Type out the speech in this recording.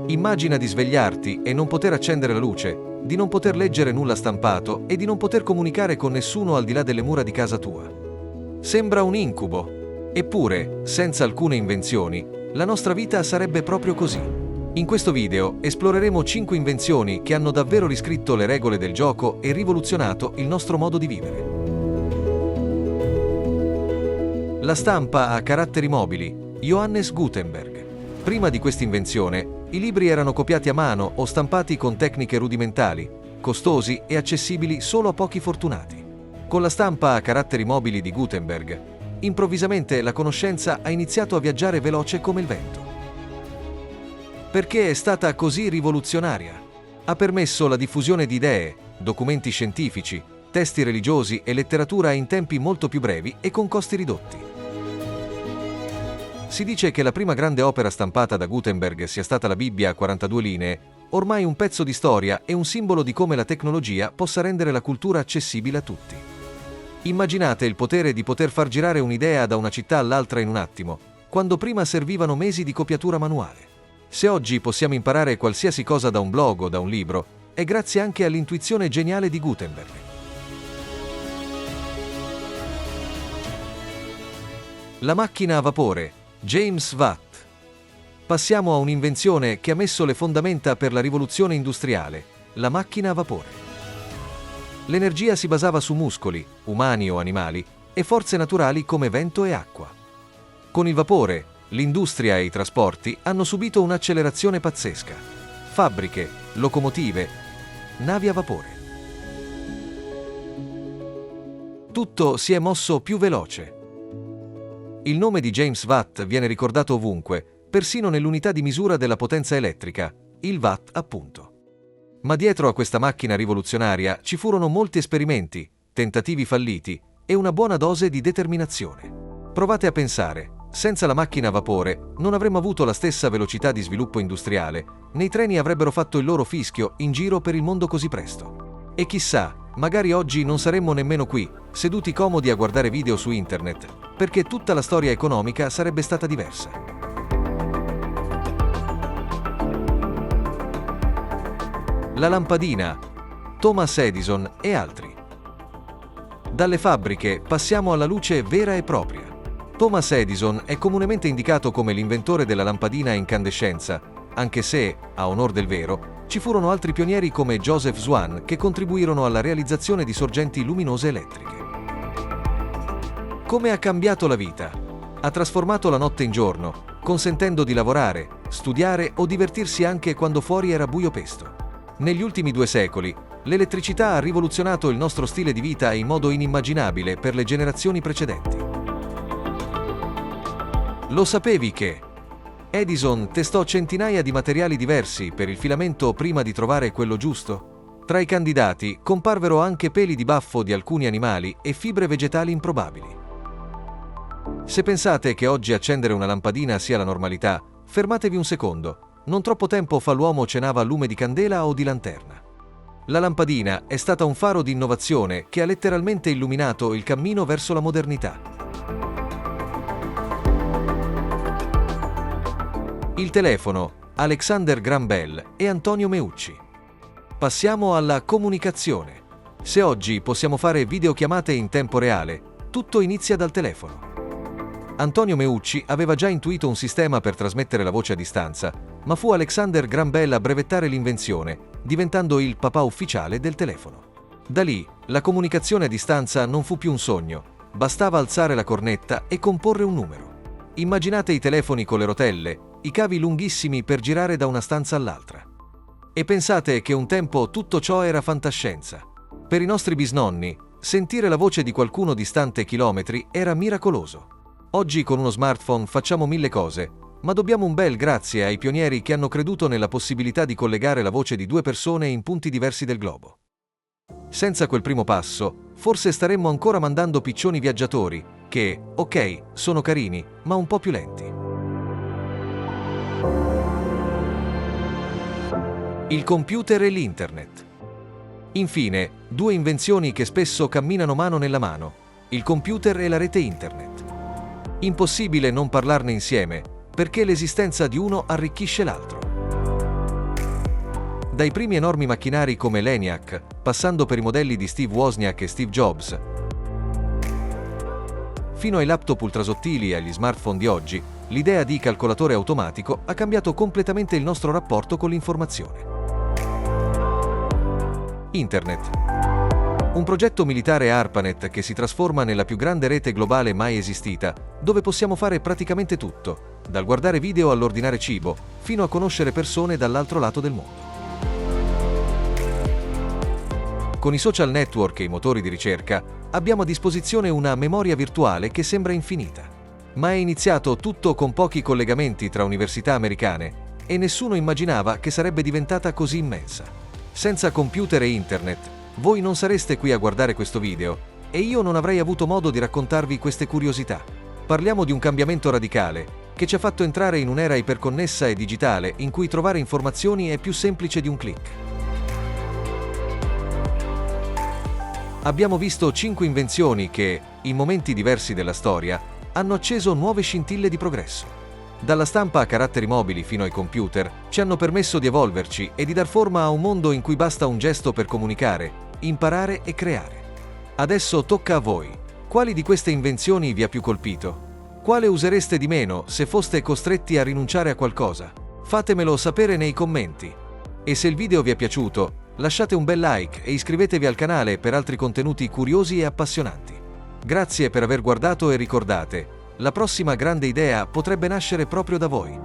Immagina di svegliarti e non poter accendere la luce, di non poter leggere nulla stampato e di non poter comunicare con nessuno al di là delle mura di casa tua. Sembra un incubo. Eppure, senza alcune invenzioni, la nostra vita sarebbe proprio così. In questo video esploreremo 5 invenzioni che hanno davvero riscritto le regole del gioco e rivoluzionato il nostro modo di vivere. La stampa a caratteri mobili, Johannes Gutenberg. Prima di questa invenzione, i libri erano copiati a mano o stampati con tecniche rudimentali, costosi e accessibili solo a pochi fortunati. Con la stampa a caratteri mobili di Gutenberg, improvvisamente la conoscenza ha iniziato a viaggiare veloce come il vento. Perché è stata così rivoluzionaria? Ha permesso la diffusione di idee, documenti scientifici, testi religiosi e letteratura in tempi molto più brevi e con costi ridotti. Si dice che la prima grande opera stampata da Gutenberg sia stata la Bibbia a 42 linee, ormai un pezzo di storia e un simbolo di come la tecnologia possa rendere la cultura accessibile a tutti. Immaginate il potere di poter far girare un'idea da una città all'altra in un attimo, quando prima servivano mesi di copiatura manuale. Se oggi possiamo imparare qualsiasi cosa da un blog o da un libro, è grazie anche all'intuizione geniale di Gutenberg. La macchina a vapore, James Watt. Passiamo a un'invenzione che ha messo le fondamenta per la rivoluzione industriale, la macchina a vapore. L'energia si basava su muscoli, umani o animali, e forze naturali come vento e acqua. Con il vapore, l'industria e i trasporti hanno subito un'accelerazione pazzesca. Fabbriche, locomotive, navi a vapore. Tutto si è mosso più veloce. Il nome di James Watt viene ricordato ovunque, persino nell'unità di misura della potenza elettrica, il watt appunto. Ma dietro a questa macchina rivoluzionaria ci furono molti esperimenti, tentativi falliti e una buona dose di determinazione. Provate a pensare, senza la macchina a vapore non avremmo avuto la stessa velocità di sviluppo industriale, né i treni avrebbero fatto il loro fischio in giro per il mondo così presto. E chissà, magari oggi non saremmo nemmeno qui, seduti comodi a guardare video su internet, perché tutta la storia economica sarebbe stata diversa. La lampadina, Thomas Edison e altri. Dalle fabbriche passiamo alla luce vera e propria. Thomas Edison è comunemente indicato come l'inventore della lampadina a incandescenza, anche se, a onor del vero, ci furono altri pionieri come Joseph Swan che contribuirono alla realizzazione di sorgenti luminose elettriche. Come ha cambiato la vita? Ha trasformato la notte in giorno, consentendo di lavorare, studiare o divertirsi anche quando fuori era buio pesto. Negli ultimi 2 secoli, l'elettricità ha rivoluzionato il nostro stile di vita in modo inimmaginabile per le generazioni precedenti. Lo sapevi che Edison testò centinaia di materiali diversi per il filamento prima di trovare quello giusto? Tra i candidati comparvero anche peli di baffo di alcuni animali e fibre vegetali improbabili. Se pensate che oggi accendere una lampadina sia la normalità, fermatevi un secondo. Non troppo tempo fa l'uomo cenava a lume di candela o di lanterna. La lampadina è stata un faro di innovazione che ha letteralmente illuminato il cammino verso la modernità. Il telefono, Alexander Graham Bell e Antonio Meucci. Passiamo alla comunicazione. Se oggi possiamo fare videochiamate in tempo reale, tutto inizia dal telefono. Antonio Meucci aveva già intuito un sistema per trasmettere la voce a distanza, ma fu Alexander Graham Bell a brevettare l'invenzione, diventando il papà ufficiale del telefono. Da lì, la comunicazione a distanza non fu più un sogno, bastava alzare la cornetta e comporre un numero. Immaginate i telefoni con le rotelle, i cavi lunghissimi per girare da una stanza all'altra. E pensate che un tempo tutto ciò era fantascienza. Per i nostri bisnonni, sentire la voce di qualcuno distante chilometri era miracoloso. Oggi con uno smartphone facciamo 1000 cose, ma dobbiamo un bel grazie ai pionieri che hanno creduto nella possibilità di collegare la voce di 2 persone in punti diversi del globo. Senza quel primo passo, forse staremmo ancora mandando piccioni viaggiatori, che, ok, sono carini, ma un po' più lenti. Il computer e l'internet. Infine, 2 invenzioni che spesso camminano mano nella mano, il computer e la rete internet. Impossibile non parlarne insieme, perché l'esistenza di uno arricchisce l'altro. Dai primi enormi macchinari come l'ENIAC, passando per i modelli di Steve Wozniak e Steve Jobs, fino ai laptop ultrasottili e agli smartphone di oggi, l'idea di calcolatore automatico ha cambiato completamente il nostro rapporto con l'informazione. Internet. Un progetto militare ARPANET che si trasforma nella più grande rete globale mai esistita, dove possiamo fare praticamente tutto, dal guardare video all'ordinare cibo, fino a conoscere persone dall'altro lato del mondo. Con i social network e i motori di ricerca, abbiamo a disposizione una memoria virtuale che sembra infinita. Ma è iniziato tutto con pochi collegamenti tra università americane e nessuno immaginava che sarebbe diventata così immensa. Senza computer e internet, voi non sareste qui a guardare questo video e io non avrei avuto modo di raccontarvi queste curiosità. Parliamo di un cambiamento radicale che ci ha fatto entrare in un'era iperconnessa e digitale in cui trovare informazioni è più semplice di un click. Abbiamo visto 5 invenzioni che, in momenti diversi della storia, hanno acceso nuove scintille di progresso. Dalla stampa a caratteri mobili fino ai computer, ci hanno permesso di evolverci e di dar forma a un mondo in cui basta un gesto per comunicare, imparare e creare. Adesso tocca a voi. Quali di queste invenzioni vi ha più colpito? Quale usereste di meno se foste costretti a rinunciare a qualcosa? Fatemelo sapere nei commenti. E se il video vi è piaciuto, lasciate un bel like e iscrivetevi al canale per altri contenuti curiosi e appassionanti. Grazie per aver guardato e ricordate, la prossima grande idea potrebbe nascere proprio da voi.